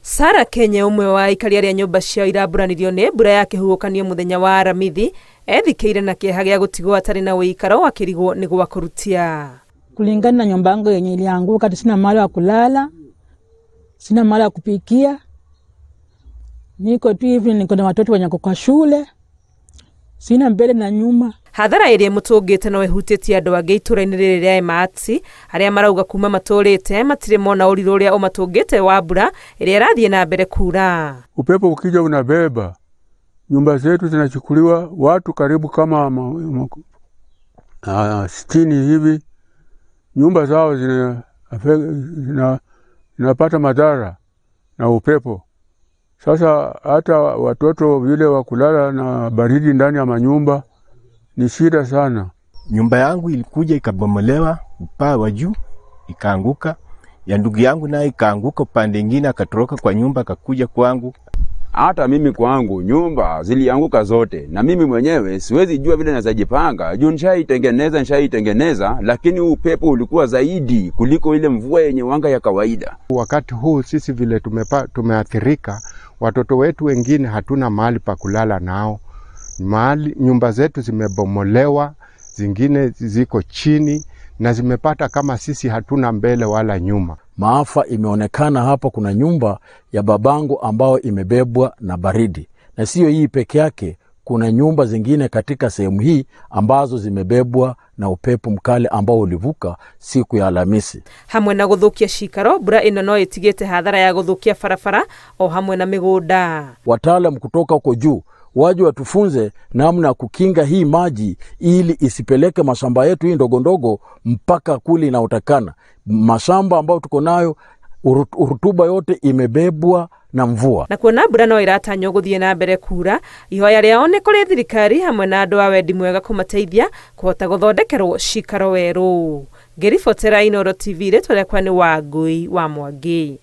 Sara Kenya umwe wa aikari aria nyumba cia irambũranirio nĩ mbura ya kĩhuhũkanio muthenya wa Aramithi ethikĩire na kĩeha gĩa gũtigwo atarĩ na wĩikaro akĩrigwo nĩ gwa kũrutia. Kulingana na nyumba yangu yenye ilianguka, sina mahali ya kulala, sina mahali ya kupikia. Niko tu hivi, niko na watoto wenye kwa shule. Sina mbele na nyuma. Hathara ĩrĩa mũtũngĩte no ĩhutĩtie andũ angĩ itũra-inĩ rĩrĩ rĩa Emati arĩa marauga kuma matũrĩte matirĩ mona ũrirũ ũrĩa ũmatũngĩte wa mbura ĩrĩa ĩrathiĩ na mbere kura. Upepo ukija unabeba, nyumba zetu zinachukuliwa, watu karibu kama 60 hivi, nyumba zao zinapata madhara na upepo. Sasa hata watoto vile wa kulala na baridi ndani ya manyumba ni shida sana. Nyumba yangu ilikuja ikabomolewa, paa wa juu ikaanguka, ya ndugu yangu naye ikaanguka upande mwingine, akatoroka kwa nyumba akakuja kwangu. Hata mimi kwangu nyumba zilianguka zote, na mimi mwenyewe siwezi jua vile nazajipanga. Juu nishaitengeneza, lakini upepo ulikuwa zaidi kuliko ile mvua yenye wanga ya kawaida. Wakati huu sisi vile tumeathirika, watoto wetu wengine hatuna mahali pa kulala nao. Nyumba zetu zimebomolewa, zingine ziko chini na zimepata kama sisi hatuna mbele wala nyuma. Maafa imeonekana hapa. Kuna nyumba ya babangu ambao imebebwa na baridi. Na sio hii peke yake, kuna nyumba zingine katika sehemu hii ambazo zimebebwa na upepo mkali ambao ulivuka siku ya Alhamisi. Hamwe na gũthũkia cikaro, mbura ĩno no ĩtigĩte hathara ya gũthũkia barabara o hamwe na mĩgũnda. Wataalamu kutoka huko juu waje watufunze namna kukinga hii maji ili isipeleke mashamba yetu hii ndogo ndogo mpaka kuli na utakana. Mashamba ambao tuko nayo urutuba yote imebebwa na mvua. Na kuona mbura no ĩratanywo gũthiĩ na mbere kura, ihoya rĩao nĩ kũrĩ thirikari hamwe na andũ a wendi mwega kũmateithia kũhota gũthondekerwo cikaro werũ. Ngĩribotera Inooro TV rĩtwa rĩakwa nĩ Wangui wa Mwangi.